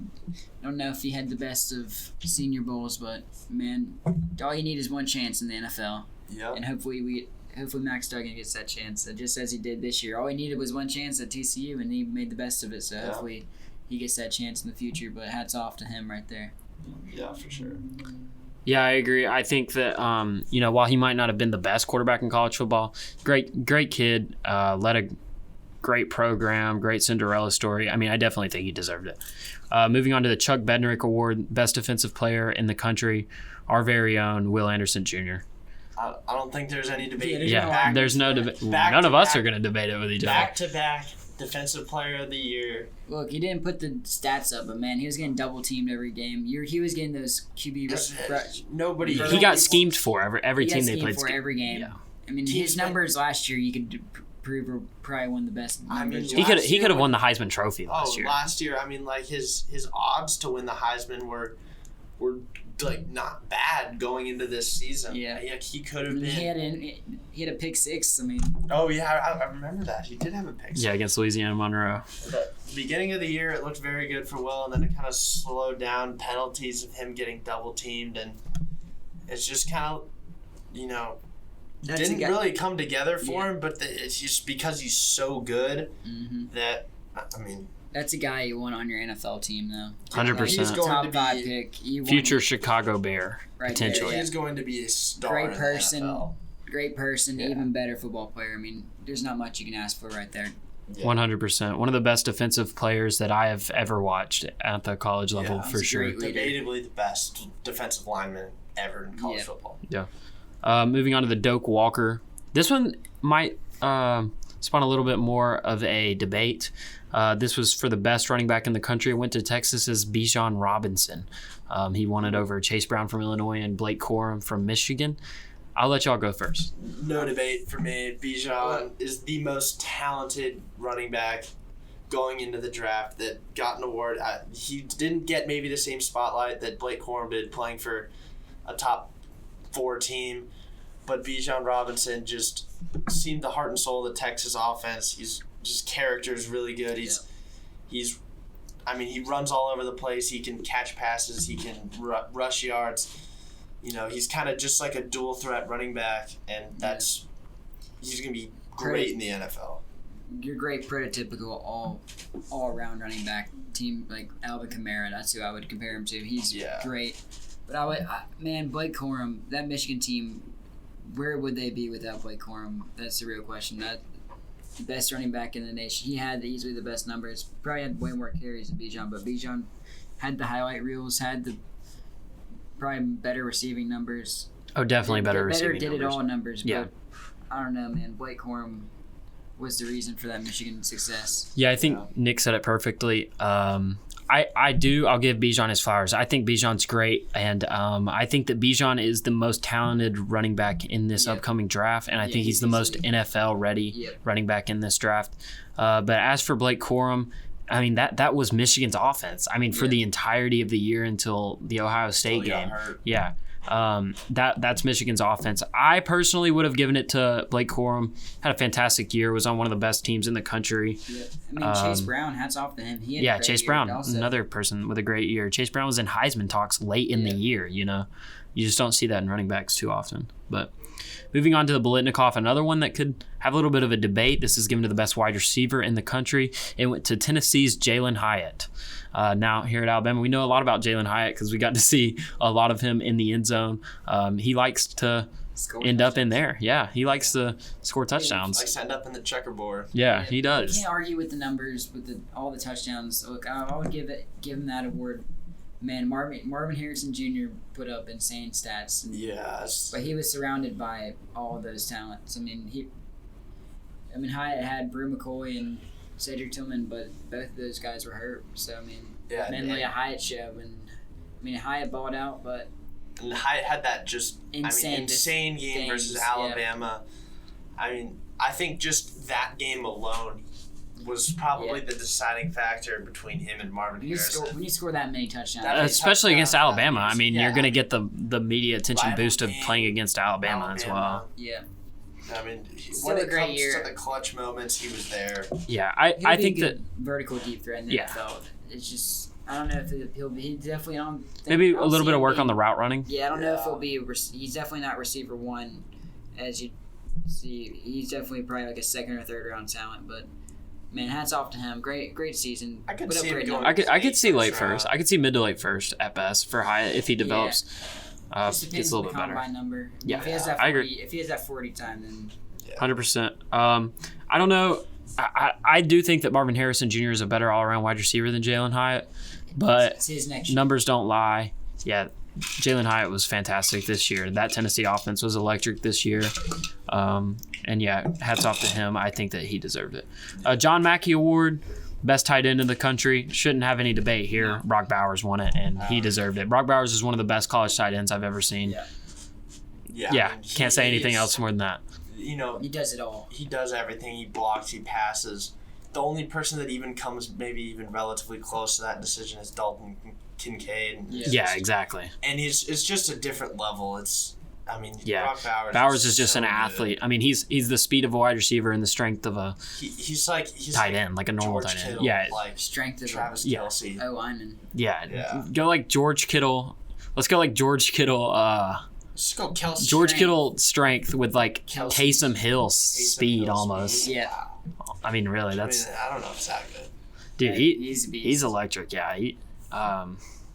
don't know if he had the best of Senior Bowls, but man, all you need is one chance in the NFL. Yep. And hopefully Max Duggan gets that chance, just as he did this year. All he needed was one chance at TCU, and he made the best of it. So hopefully he gets that chance in the future. But hats off to him right there. Yeah, for sure. Yeah, I agree. I think that while he might not have been the best quarterback in college football, great kid, led a great program, great Cinderella story. I definitely think he deserved it. Moving on to the Chuck Bednarik Award, Best Defensive Player in the country, our very own Will Anderson Jr. I don't think there's any debate. There's no debate. None of us are going to debate it with each other. Back-to-back Defensive Player of the Year. Look, he didn't put the stats up, but man, he was getting double teamed every game. He was getting those QB. Nobody. He got schemed for every team they played. Every game. Yeah. His numbers last year, you could prove were probably one of the best numbers. He could have won the Heisman Trophy last year. Last year, his odds to win the Heisman were like not bad going into this season. Yeah, he could have been. He had a pick 6. Oh yeah, I remember that. He did have a pick 6. Yeah, against Louisiana Monroe. The beginning of the year, it looked very good for Will, and then it kind of slowed down. Penalties of him getting double teamed, and it's just kind of, didn't really come together for him. But it's just because he's so good that That's a guy you want on your NFL team, though. 100%. He's going top to be 5 pick. Future Chicago Bear, potentially. He is going to be a star great in person, the NFL. great person, even better football player. I mean, there's not much you can ask for right there. 100%. One of the best defensive players that I have ever watched at the college level, for sure. Debatably the best defensive lineman ever in college football. Yeah. Moving on to the Doak Walker. This one might spawn a little bit more of a debate. This was for the best running back in the country. It went to Texas's Bijan Robinson. He won it over Chase Brown from Illinois and Blake Corum from Michigan. I'll let y'all go first. No debate for me. Bijan is the most talented running back going into the draft that got an award. He didn't get maybe the same spotlight that Blake Corum did playing for a top 4 team, but Bijan Robinson just seemed the heart and soul of the Texas offense. He's just character is really good. He runs all over the place. He can catch passes. He can rush yards. You know, he's kind of just like a dual threat running back, and he's going to be great in the NFL. You're great, prototypical all around running back team like Alvin Kamara. That's who I would compare him to. He's great. But Blake Corum, that Michigan team, where would they be without Blake Corum? That's the real question. That the best running back in the nation. He had easily the best numbers. Probably had way more carries than Bijan, but Bijan had the highlight reels, had the probably better receiving numbers. Oh, definitely better receiving numbers. Did it all numbers, but I don't know, man. Blake Corum was the reason for that Michigan success. Yeah, I think Nick said it perfectly. I'll give Bijan his flowers. I think Bijan's great, and I think that Bijan is the most talented running back in this upcoming draft, and I think he's the most NFL-ready running back in this draft. But as for Blake Corum, I mean, that was Michigan's offense. I mean, for the entirety of the year until the Ohio State game. Yeah. That's Michigan's offense. I personally would have given it to Blake Corum. Had a fantastic year. Was on one of the best teams in the country. Yeah. I mean, Chase Brown, hats off to him. Chase Brown, another person with a great year. Chase Brown was in Heisman talks late in the year, you know. You just don't see that in running backs too often. But moving on to the Biletnikoff, another one that could have a little bit of a debate. This is given to the best wide receiver in the country. It went to Tennessee's Jalen Hyatt. Now, here at Alabama, we know a lot about Jalen Hyatt because we got to see a lot of him in the end zone. He likes to end up in there. Yeah, he likes to score touchdowns. He likes to end up in the checkerboard. Yeah, he does. You can't argue with the numbers, with all the touchdowns. Look, I would give him that award. Man, Marvin Harrison Jr. put up insane stats. But he was surrounded by all of those talents. I mean, Hyatt had Brew McCoy and Cedric Tillman, but both of those guys were hurt. So, I mean, mainly a Hyatt show. And Hyatt balled out, but and Hyatt had that insane game versus Alabama. Yeah. I mean, I think just that game alone was probably the deciding factor between him and Marvin Harrison. When you score that many touchdowns. Especially against Alabama. I mean, you're going to get the media attention boost of playing against Alabama as well. Yeah. I mean, when it comes to the clutch moments, he was there. Yeah, I think that vertical deep threat in the NFL. It's just, I don't know if he'll be. He definitely don't. Maybe a little bit of work on the route running. Yeah, I don't know if he'll be. He's definitely not receiver one, as you see. He's definitely probably like a second or third round talent, but. Man, hats off to him. Great season. I could see him going. I could see late first. I could see mid to late first at best for Hyatt if he develops. Gets a little bit better. Number. Yeah, if he has that 40, I agree. If he has that 40 time, then 100%. I don't know. I do think that Marvin Harrison Jr. is a better all-around wide receiver than Jalen Hyatt, but numbers don't lie. Yeah, Jalen Hyatt was fantastic this year. That Tennessee offense was electric this year. And hats off to him. I think that he deserved it. John Mackey Award, best tight end in the country. Shouldn't have any debate here. No. Brock Bowers won it, and he deserved it. Brock Bowers is one of the best college tight ends I've ever seen. Yeah. Can't say anything else more than that. You know, he does it all. He does everything. He blocks. He passes. The only person that even comes maybe even relatively close to that decision is Dalton Kincaid. Yeah, exactly. And it's just a different level. Brock Bowers is just an athlete. I mean, he's the speed of a wide receiver and the strength of a he's tight end, like a normal George tight end. Kittle, Yeah, like strength of Travis Kelce. Oh, Lyman. Yeah, go like George Kittle. Let's go like George Kittle. Let's go Kelce. George Kittle strength with like Taysom Hill speed almost. Yeah. I mean, really, that's. I don't know if it's that good. Dude, he's electric. Yeah.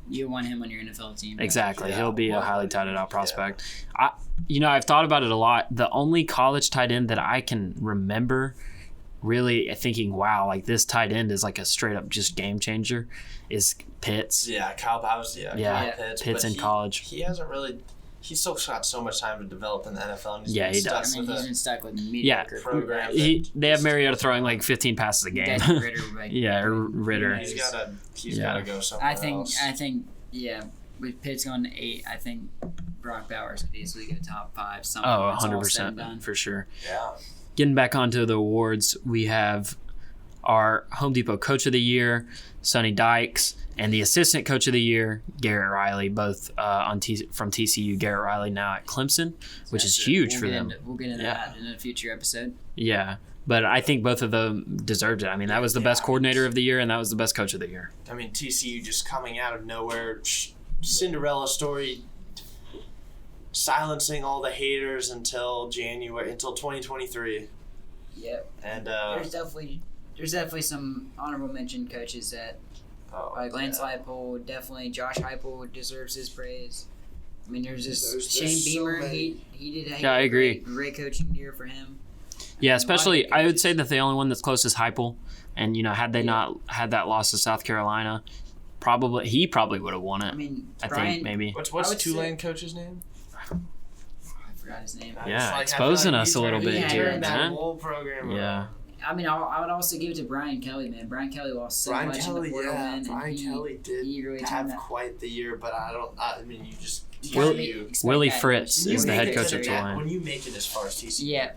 You want him on your NFL team. Exactly. Yeah, He'll be a highly 100%. touted out prospect. I've thought about it a lot. The only college tight end that I can remember really thinking, wow, like this tight end is like a straight up just game changer is Pitts. Yeah, Kyle Pitts. Pitts in college. He hasn't really. He's still got so much time to develop in the NFL. And he's He been stuck does. with He's been stuck with mediocre program. They have Mariota throwing like 15 passes a game. Ritter, Ritter. He's gotta go somewhere else. I think, with Pitts going to 8, I think Brock Bowers could easily get a top 5. Oh, 100% for sure. Yeah. Getting back onto the awards, we have our Home Depot Coach of the Year, Sonny Dykes, and the Assistant Coach of the Year, Garrett Riley, both from TCU. Garrett Riley now at Clemson, which is huge for them. We'll get into that in a future episode. Yeah, but I think both of them deserved it. I mean, that was the best coordinator of the year, and that was the best coach of the year. I mean, TCU just coming out of nowhere, Cinderella story, silencing all the haters until 2023. Yep. And there's definitely some honorable mention coaches that like Lance Leipold, definitely Josh Heupel deserves his praise. I mean, there's Shane Beamer. So he did. I agree. Great coaching year for him. Yeah, especially I would say that the only one that's close is Heupel, and had they not had that loss to South Carolina, he probably would have won it. I mean, I think maybe. What's Tulane coach's name? I forgot his name. Yeah, exposing us a little bit here, man. Whole program. Yeah. I mean, I would also give it to Brian Kelly, man. Brian Kelly lost so much in the portal, man. Brian Kelly did really have quite the year, but I mean, you just Willie Fritz is the head coach of Tulane. Tulane. When you make it as far as TCU, Yeah.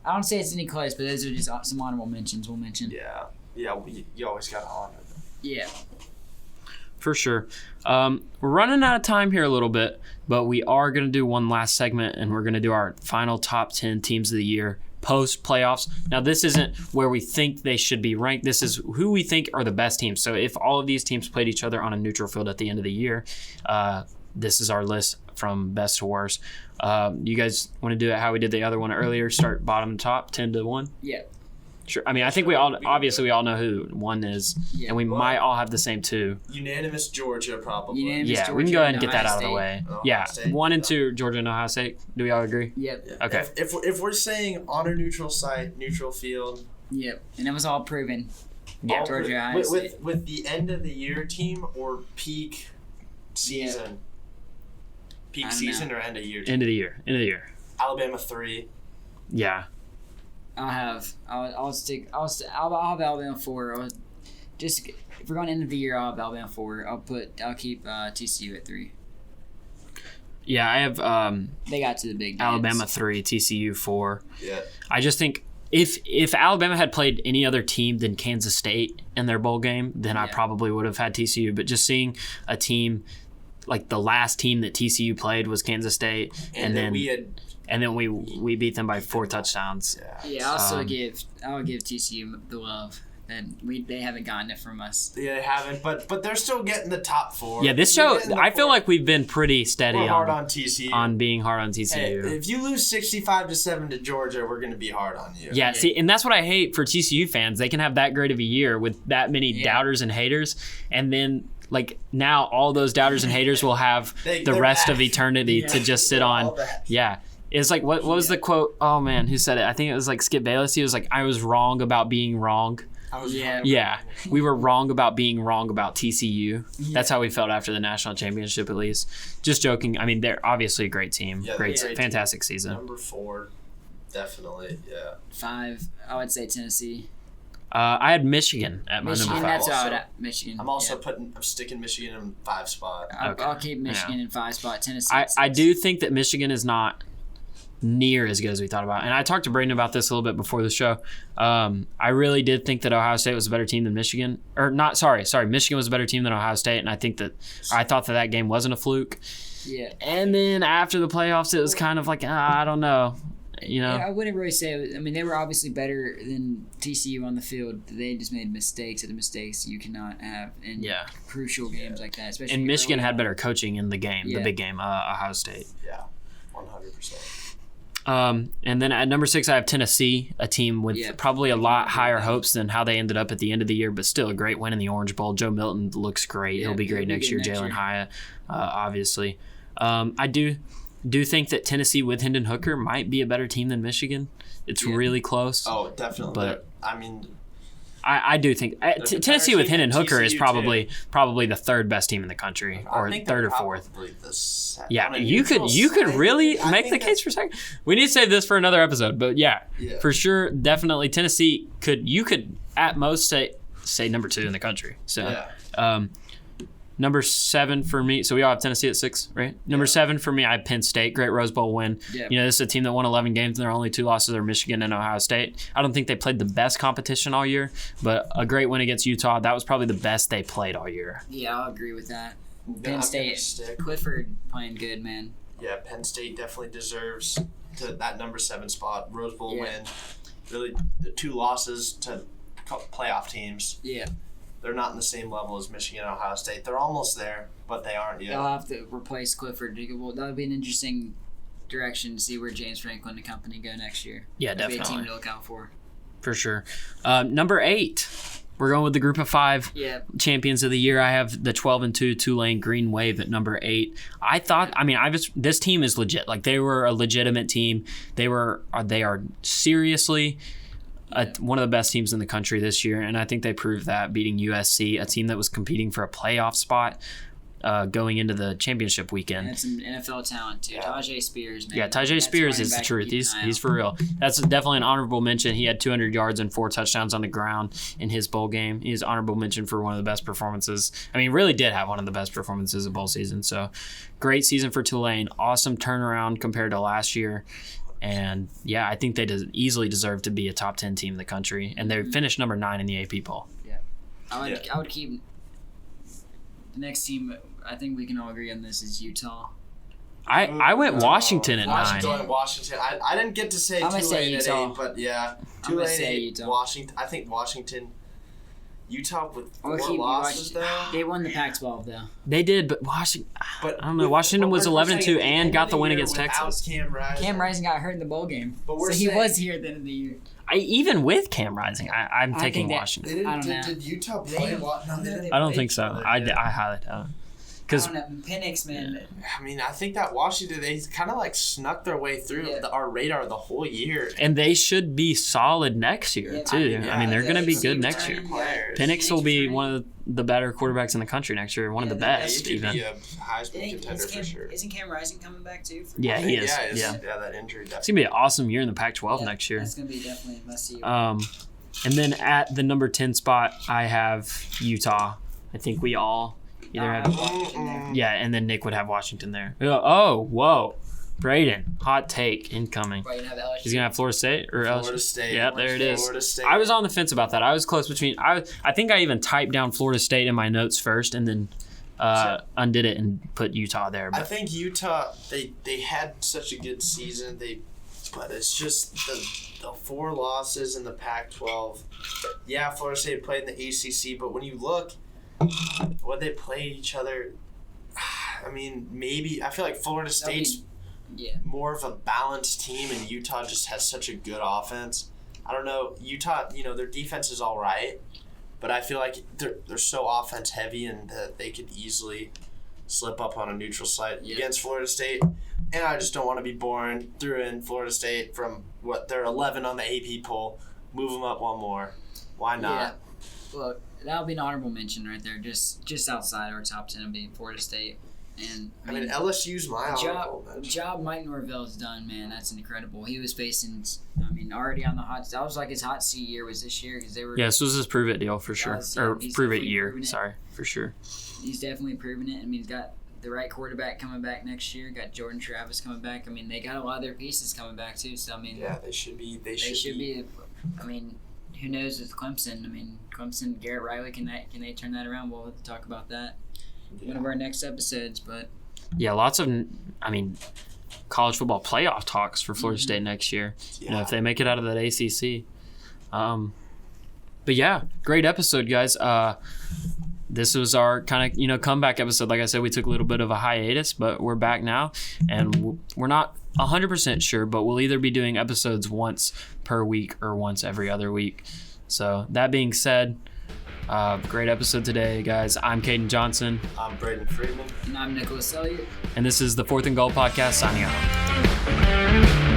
I don't say it's any close, but those are just some honorable mentions we'll mention. Yeah, you always got to honor them. Yeah. For sure. We're running out of time here a little bit, but we are going to do one last segment, and we're going to do our final top 10 teams of the year post-playoffs. Now, this isn't where we think they should be ranked. This is who we think are the best teams. So if all of these teams played each other on a neutral field at the end of the year, this is our list from best to worst. You guys want to do it how we did the other one earlier? Start bottom to top, 10 to 1? Yeah. Sure. I mean, I think we all know who one is, and we might all have the same two. Unanimous Georgia, probably. Yeah, we can go ahead and get that out of the way. Yeah, State. 1 and 2, Georgia and Ohio State. Do we all agree? Yep. Okay. If we're saying on a neutral site, neutral field. Yep. And it was all proven. Yeah. Georgia, Ohio State. With the end of the year team or peak season? Yeah. Peak season or end of year team? End of the year. Alabama 3. Yeah. I'll have Alabama 4. If we're going end of the year, I'll have Alabama 4. I'll keep TCU at 3. Yeah, I have They got to the big dance. Alabama 3, TCU 4. Yeah. I just think if Alabama had played any other team than Kansas State in their bowl game, then I probably would have had TCU. But just seeing a team like the last team that TCU played was Kansas State, and then we beat them by 4 touchdowns. Yeah, I'll give TCU the love. And they haven't gotten it from us. Yeah, they haven't, but they're still getting the top 4. Yeah, this show, I feel like we've been pretty steady on TCU. On being hard on TCU. Hey, if you lose 65-7 to Georgia, we're going to be hard on you. Yeah, see, and that's what I hate for TCU fans. They can have that great of a year with that many doubters and haters, and then like now all those doubters and haters will have the rest of eternity to just sit on. Yeah. It's like, what was the quote? Oh, man, who said it? I think it was like Skip Bayless. He was like, I was wrong about being wrong. Yeah, we were wrong about being wrong about TCU. Yeah. That's how we felt after the national championship, at least. Just joking. I mean, they're obviously a great team. Fantastic season. Number 4, definitely, yeah. 5, I would say Tennessee. I had Michigan at my number 5. That's what I would have. Michigan. I'm also I'm sticking Michigan in 5 spot. I'll keep Michigan in 5 spot. Tennessee. I do think that Michigan is not near as good as we thought about. And I talked to Braden about this a little bit before the show. I really did think that Ohio State was a better team than Michigan. Or not, sorry. Michigan was a better team than Ohio State, and I thought that game wasn't a fluke. Yeah. And then after the playoffs, it was kind of like, I don't know. Yeah, I wouldn't really say it. I mean, they were obviously better than TCU on the field. They just made mistakes, and the mistakes you cannot have in crucial games like that. Especially and Michigan had better coaching in the game, the big game, Ohio State. Yeah, 100%. And then at number 6, I have Tennessee, a team with probably a lot higher hopes than how they ended up at the end of the year, but still a great win in the Orange Bowl. Joe Milton looks great. He'll be great next year. Jalen Hyatt, obviously. I do think that Tennessee with Hendon Hooker might be a better team than Michigan. It's really close. Oh, definitely. But I mean, I do think Tennessee with Hendon Hooker is probably the third best team in the country, or third or fourth. Yeah, you could really make the case for second. We need to save this for another episode, but yeah, for sure, definitely Tennessee you could at most say number 2 in the country. So, number 7 for me. So we all have Tennessee at 6, right? Number 7 for me, I have Penn State. Great Rose Bowl win. Yep. This is a team that won 11 games, and their only 2 losses are Michigan and Ohio State. I don't think they played the best competition all year, but a great win against Utah. That was probably the best they played all year. Yeah, I'll agree with that. Penn State, Clifford playing good, man. Yeah, Penn State definitely deserves that number 7 spot. Rose Bowl win. Really, the 2 losses to playoff teams. Yeah. They're not in the same level as Michigan and Ohio State. They're almost there, but they aren't yet. They'll have to replace Clifford. Well, that would be an interesting direction to see where James Franklin and company go next year. Yeah, That'd definitely. be a team to look out for. For sure. Number 8, we're going with the group of 5 champions of the year. I have the 12-2 Tulane Green Wave at number 8. This team is legit. Like, they were a legitimate team. They are seriously one of the best teams in the country this year, and I think they proved that, beating USC, a team that was competing for a playoff spot going into the championship weekend. And some NFL talent too. Tajay Spears, man. Yeah, Tajay Spears is the truth. He's for real. That's definitely an honorable mention. He had 200 yards and 4 touchdowns on the ground in his bowl game. He's honorable mention for one of the best performances. Really did have one of the best performances of bowl season. So, great season for Tulane. Awesome turnaround compared to last year. And, I think they easily deserve to be a top 10 team in the country. And they finished number 9 in the AP poll. Yeah. I would keep the next team. I think we can all agree on this is Utah. I went Washington at 9. Washington. I didn't get to say Tulane at 8, but yeah. Tulane 8, Washington. I think Washington. Utah with 4 losses, though. They won the Pac-12, though. They did, but Washington. I don't know. Washington was 11-2 and got the win against Texas. Cam Rising got hurt in the bowl game, so he was here at the end of the year. Even with Cam Rising, I'm taking Washington. I don't know. Did Utah play? No, they didn't. I don't think so. I highly doubt it. Because Penix, man. I think that Washington, they kind of snuck their way through our radar the whole year. And they should be solid next year, too. They're going to be good next year. Penix will be one of the better quarterbacks in the country next year, one of the best, even. He could be a Heisman contender for sure. Isn't Cam Rising coming back, too? He is. Yeah, that injury. It's going to be an awesome year in the Pac-12 next year. It's going to be definitely a must-see year. And then at the number 10 spot, I have Utah. I think we all either have Washington there. Yeah, and then Nick would have Washington there. Oh, whoa. Braden, hot take incoming. He's going to have Florida State or LSU? Florida State. Yeah, there it is. Florida State. I was on the fence about that. I was close between. I think I even typed down Florida State in my notes first and then undid it and put Utah there. But. I think Utah, they had such a good season. But it's just the 4 losses in the Pac-12. Yeah, Florida State played in the ACC, but when you look when they played each other, maybe I feel like Florida State's more of a balanced team, and Utah just has such a good offense. I don't know. Utah, their defense is all right, but I feel like they're so offense heavy and that they could easily slip up on a neutral site against Florida State. And I just don't want to be boring. Threw in Florida State from they're 11 on the AP poll. Move them up one more. Why not? Yeah. Look, that would be an honorable mention right there. Just outside our top 10 would be Florida State. And LSU's my honorable mention. The job Mike Norvell's done, man, that's incredible. He was facing, already on the hot. That was like his hot seat year was this year because they were. Yeah, this was his prove it deal for sure, or prove it year. Sorry, for sure. He's definitely proven it. He's got the right quarterback coming back next year. Got Jordan Travis coming back. They got a lot of their pieces coming back too. So yeah, they should be. They should be. Who knows with Clemson? Clemson, Garrett Riley, can they turn that around? We'll have to talk about that. One of our next episodes, but yeah, lots of college football playoff talks for Florida State next year. Yeah. If they make it out of that ACC. But yeah, great episode, guys. this was our kind of, comeback episode. Like I said, we took a little bit of a hiatus, but we're back now, and we're not 100% sure, but we'll either be doing episodes once per week or once every other week. So that being said, great episode today, guys. I'm Caden Johnson. I'm Braden Freedman. And I'm Nicholas Elliot. And this is the 4th and Goal podcast, signing out.